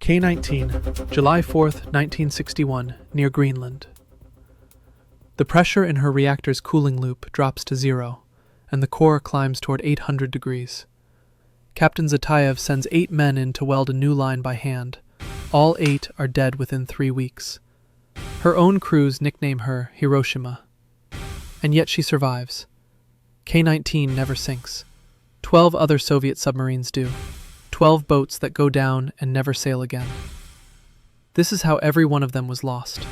K-19, July 4th, 1961, near Greenland. The pressure in her reactor's cooling loop drops to zero, and the core climbs toward 800 degrees. Captain Zatayev sends 8 men in to weld a new line by hand. All 8 are dead within 3 weeks. Her own crews nickname her Hiroshima. And yet she survives. K-19 never sinks. 12 other Soviet submarines do. 12 boats that go down and never sail again. This is how every one of them was lost.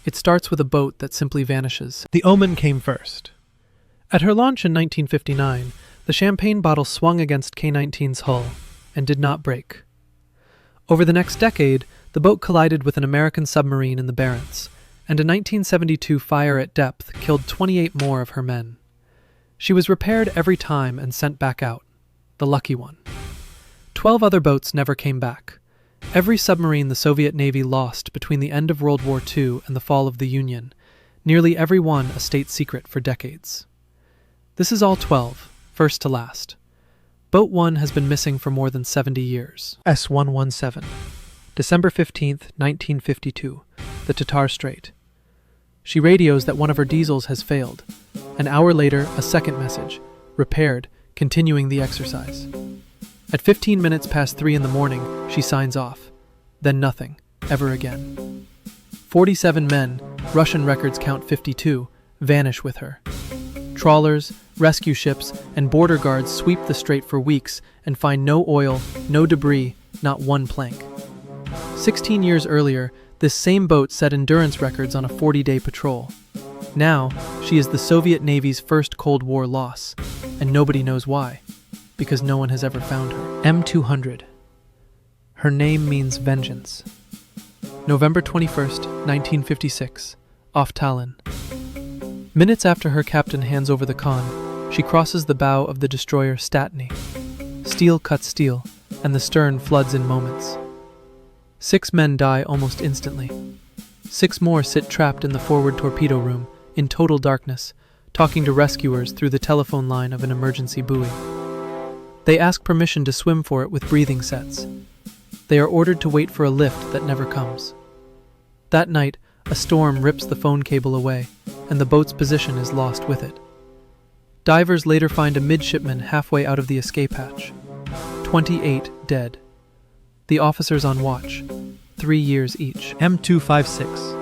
It starts with a boat that simply vanishes. The Omen came first. At her launch in 1959, the champagne bottle swung against K-19's hull and did not break. Over the next decade, the boat collided with an American submarine in the Barents, and a 1972 fire at depth killed 28 more of her men. She was repaired every time and sent back out, the lucky one. 12 other boats never came back. Every submarine the Soviet Navy lost between the end of World War II and the fall of the Union, nearly every one a state secret for decades. This is all 12, first to last. Boat 1 has been missing for more than 70 years. S-117, December 15th, 1952, the Tatar Strait. She radios that one of her diesels has failed. An hour later, a second message, repaired, continuing the exercise. At 15 minutes past 3 in the morning, she signs off. Then nothing, ever again. 47 men, Russian records count 52, vanish with her. Trawlers, rescue ships, and border guards sweep the strait for weeks and find no oil, no debris, not one plank. 16 years earlier, this same boat set endurance records on a 40-day patrol. Now, she is the Soviet Navy's first Cold War loss, and nobody knows why, because no one has ever found her. M200. Her name means vengeance. November 21st, 1956, off Tallinn. Minutes after her captain hands over the con, she crosses the bow of the destroyer Statny. Steel cuts steel, and the stern floods in moments. 6 men die almost instantly. 6 more sit trapped in the forward torpedo room, in total darkness, talking to rescuers through the telephone line of an emergency buoy. They ask permission to swim for it with breathing sets. They are ordered to wait for a lift that never comes. That night, a storm rips the phone cable away, and the boat's position is lost with it. Divers later find a midshipman halfway out of the escape hatch. 28 dead. The officers on watch, 3 years each. M256.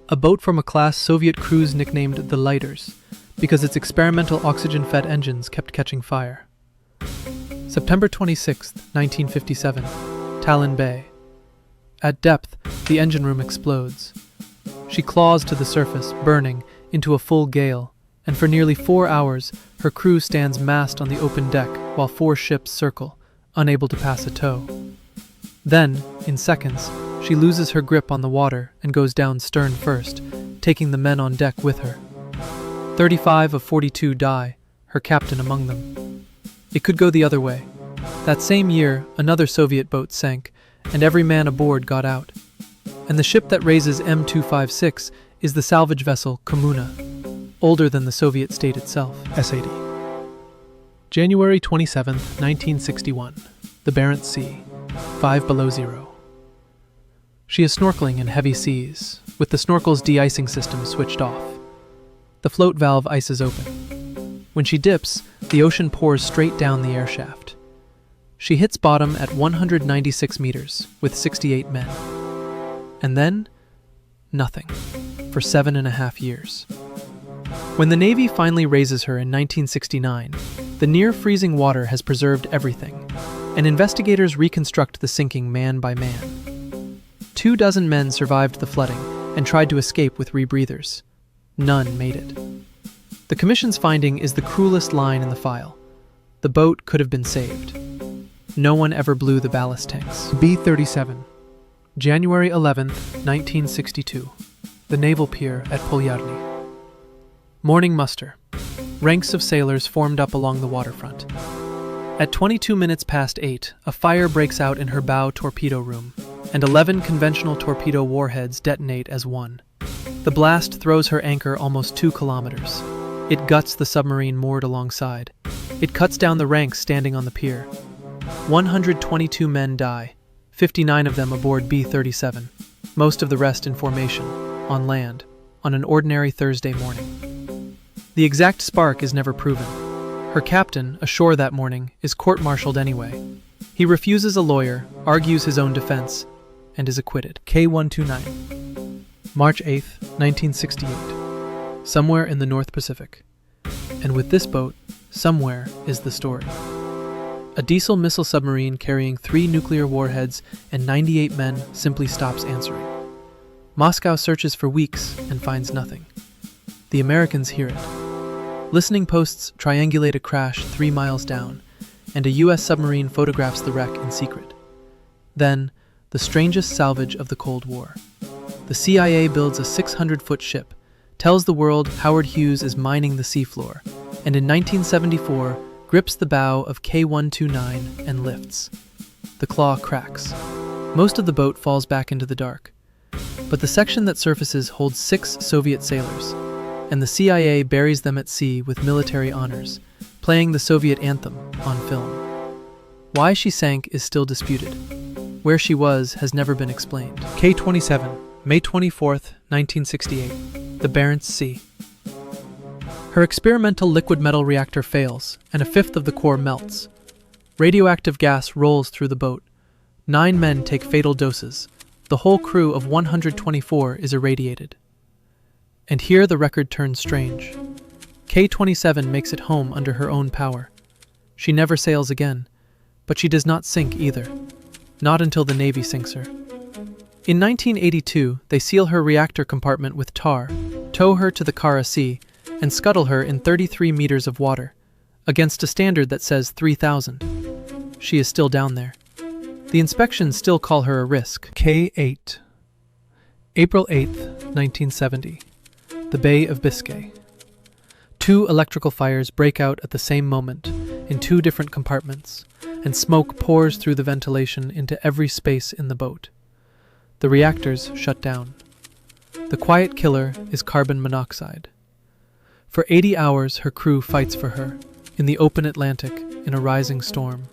A boat from a class Soviet crews nicknamed the Lighters, because its experimental oxygen-fed engines kept catching fire. September 26, 1957, Tallinn Bay. At depth, the engine room explodes. She claws to the surface, burning, into a full gale, and for nearly 4 hours, her crew stands massed on the open deck while 4 ships circle, unable to pass a tow. Then, in seconds, she loses her grip on the water and goes down stern first, taking the men on deck with her. 35 of 42 die, her captain among them. It could go the other way. That same year, another Soviet boat sank, and every man aboard got out. And the ship that raises M256 is the salvage vessel Kommuna, older than the Soviet state itself. SAD. January 27, 1961, the Barents Sea, 5 below zero. She is snorkeling in heavy seas, with the snorkel's de-icing system switched off. The float valve ices open. When she dips, the ocean pours straight down the air shaft. She hits bottom at 196 meters, with 68 men. And then, nothing, for 7.5 years. When the Navy finally raises her in 1969, the near-freezing water has preserved everything, and investigators reconstruct the sinking man by man. 24 men survived the flooding and tried to escape with rebreathers. None made it. The Commission's finding is the cruelest line in the file. The boat could have been saved. No one ever blew the ballast tanks. B-37. January 11th, 1962. The Naval Pier at Polyarny. Morning muster. Ranks of sailors formed up along the waterfront. At 22 minutes past 8, a fire breaks out in her bow torpedo room, and 11 conventional torpedo warheads detonate as one. The blast throws her anchor almost 2 kilometers. It guts the submarine moored alongside. It cuts down the ranks standing on the pier. 122 men die, 59 of them aboard B-37, most of the rest in formation, on land, on an ordinary Thursday morning. The exact spark is never proven. Her captain, ashore that morning, is court-martialed anyway. He refuses a lawyer, argues his own defense, and is acquitted. K-129. March 8, 1968. Somewhere in the North Pacific. And with this boat, somewhere is the story. A diesel missile submarine carrying 3 nuclear warheads and 98 men simply stops answering. Moscow searches for weeks and finds nothing. The Americans hear it. Listening posts triangulate a crash 3 miles down, and a U.S. submarine photographs the wreck in secret. Then, the strangest salvage of the Cold War. The CIA builds a 600-foot ship, tells the world Howard Hughes is mining the seafloor, and in 1974 grips the bow of K-129 and lifts. The claw cracks. Most of the boat falls back into the dark. But the section that surfaces holds 6 Soviet sailors, and the CIA buries them at sea with military honors, playing the Soviet anthem on film. Why she sank is still disputed. Where she was has never been explained. K-27, May 24, 1968. The Barents Sea. Her experimental liquid metal reactor fails, and a fifth of the core melts. Radioactive gas rolls through the boat. 9 men take fatal doses. The whole crew of 124 is irradiated. And here the record turns strange. K-27 makes it home under her own power. She never sails again, but she does not sink either. Not until the Navy sinks her. In 1982, they seal her reactor compartment with tar, tow her to the Kara Sea, and scuttle her in 33 meters of water, against a standard that says 3,000. She is still down there. The inspections still call her a risk. K-8. April 8, 1970. The Bay of Biscay. 2 electrical fires break out at the same moment, in 2 different compartments, and smoke pours through the ventilation into every space in the boat. The reactors shut down. The quiet killer is carbon monoxide. For 80 hours her crew fights for her, in the open Atlantic, in a rising storm.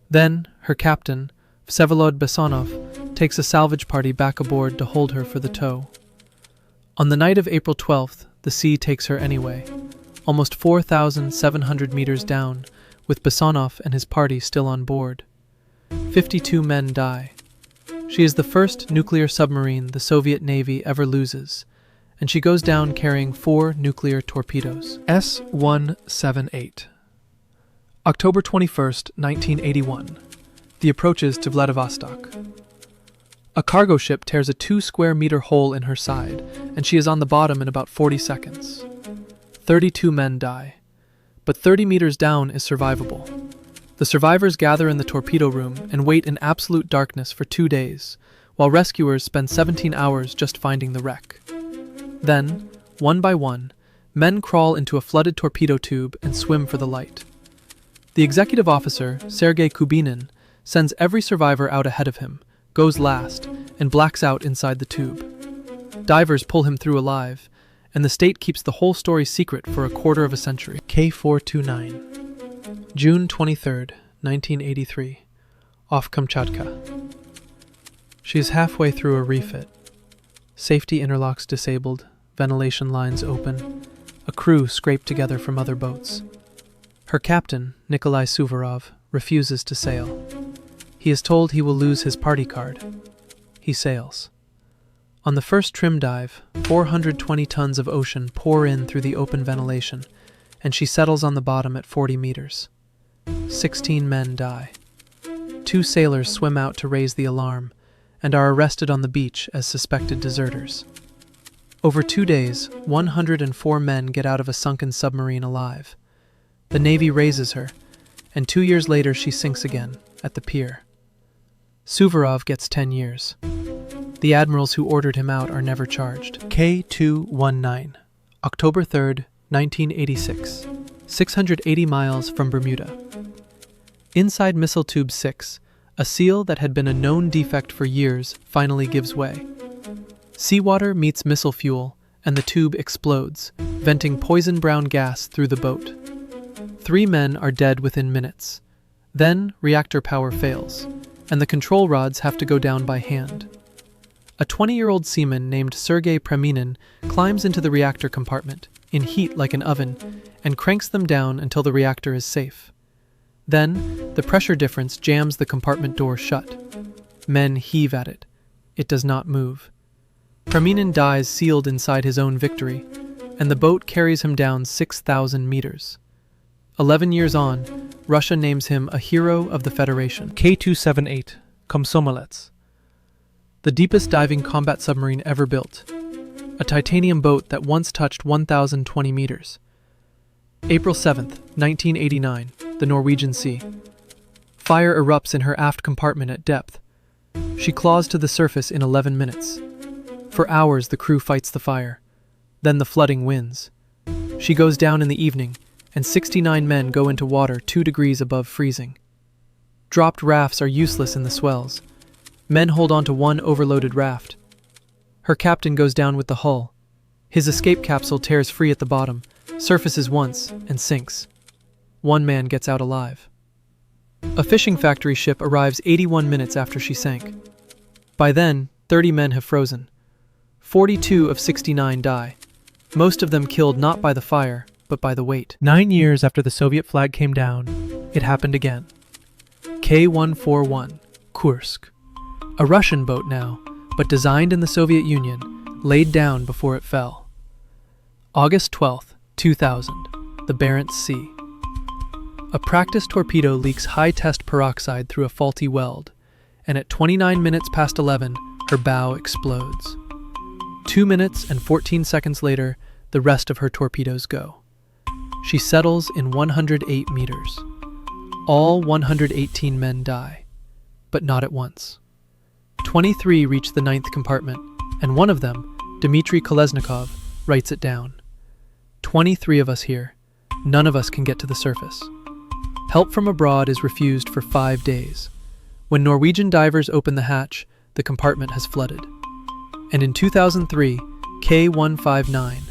Then, her captain, Vsevolod Besonov, takes a salvage party back aboard to hold her for the tow. On the night of April 12th, the sea takes her anyway, almost 4,700 meters down, with Besonov and his party still on board. 52 men die. She is the first nuclear submarine the Soviet Navy ever loses, and she goes down carrying 4 nuclear torpedoes. S-178. October 21st, 1981. The approaches to Vladivostok. A cargo ship tears a 2-square-meter hole in her side, and she is on the bottom in about 40 seconds. 32 men die, but 30 meters down is survivable. The survivors gather in the torpedo room and wait in absolute darkness for 2 days, while rescuers spend 17 hours just finding the wreck. Then, one by one, men crawl into a flooded torpedo tube and swim for the light. The executive officer, Sergei Kubinin, sends every survivor out ahead of him, goes last, and blacks out inside the tube. Divers pull him through alive, and the state keeps the whole story secret for a quarter of a century. K-429. June 23rd, 1983. Off Kamchatka. She is halfway through a refit. Safety interlocks disabled, ventilation lines open, a crew scraped together from other boats. Her captain, Nikolai Suvorov, refuses to sail. He is told he will lose his party card. He sails. On the first trim dive, 420 tons of ocean pour in through the open ventilation, and she settles on the bottom at 40 meters. 16 men die. 2 sailors swim out to raise the alarm, and are arrested on the beach as suspected deserters. Over 2 days, 104 men get out of a sunken submarine alive. The Navy raises her, and 2 years later she sinks again, at the pier. Suvorov gets 10 years. The admirals who ordered him out are never charged. K-219. October 3rd, 1986. 680 miles from Bermuda. Inside Missile Tube 6, a seal that had been a known defect for years finally gives way. Seawater meets missile fuel, and the tube explodes, venting poison-brown gas through the boat. 3 men are dead within minutes. Then reactor power fails, and the control rods have to go down by hand. A 20-year-old seaman named Sergei Preminin climbs into the reactor compartment, in heat like an oven, and cranks them down until the reactor is safe. Then, the pressure difference jams the compartment door shut. Men heave at it. It does not move. Preminin dies sealed inside his own victory, and the boat carries him down 6,000 meters. 11 years on, Russia names him a hero of the Federation. K-278, Komsomolets. The deepest diving combat submarine ever built. A titanium boat that once touched 1,020 meters. April 7th, 1989, the Norwegian Sea. Fire erupts in her aft compartment at depth. She claws to the surface in 11 minutes. For hours the crew fights the fire. Then the flooding wins. She goes down in the evening, and 69 men go into water 2 degrees above freezing. Dropped rafts are useless in the swells. Men hold on to one overloaded raft. Her captain goes down with the hull. His escape capsule tears free at the bottom, surfaces once, and sinks. 1 man gets out alive. A fishing factory ship arrives 81 minutes after she sank. By then, 30 men have frozen. 42 of 69 die, most of them killed not by the fire, but by the weight. 9 years after the Soviet flag came down, it happened again. K-141, Kursk. A Russian boat now, but designed in the Soviet Union, laid down before it fell. August 12, 2000, the Barents Sea. A practice torpedo leaks high-test peroxide through a faulty weld, and at 29 minutes past 11, her bow explodes. 2 minutes and 14 seconds later, the rest of her torpedoes go. She settles in 108 meters. All 118 men die, but not at once. 23 reach the 9th compartment, and one of them, Dmitry Kolesnikov, writes it down. 23 of us here. None of us can get to the surface. Help from abroad is refused for 5 days. When Norwegian divers open the hatch, the compartment has flooded. And in 2003, K-159,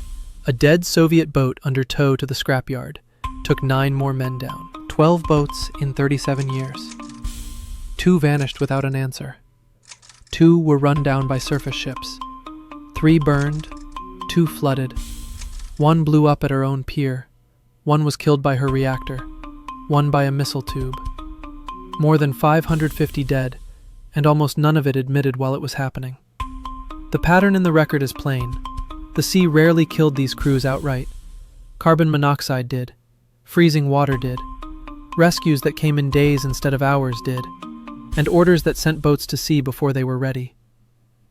a dead Soviet boat under tow to the scrapyard, took 9 more men down. 12 boats in 37 years. 2 vanished without an answer. 2 were run down by surface ships. 3 burned, 2 flooded. 1 blew up at her own pier. 1 was killed by her reactor. 1 by a missile tube. More than 550 dead, and almost none of it admitted while it was happening. The pattern in the record is plain. The sea rarely killed these crews outright. Carbon monoxide did. Freezing water did. Rescues that came in days instead of hours did. And orders that sent boats to sea before they were ready.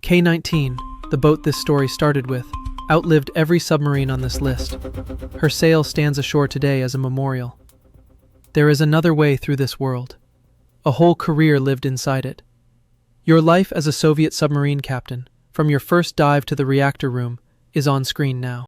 K-19, the boat this story started with, outlived every submarine on this list. Her sail stands ashore today as a memorial. There is another way through this world. A whole career lived inside it. Your life as a Soviet submarine captain, from your first dive to the reactor room, is on screen now.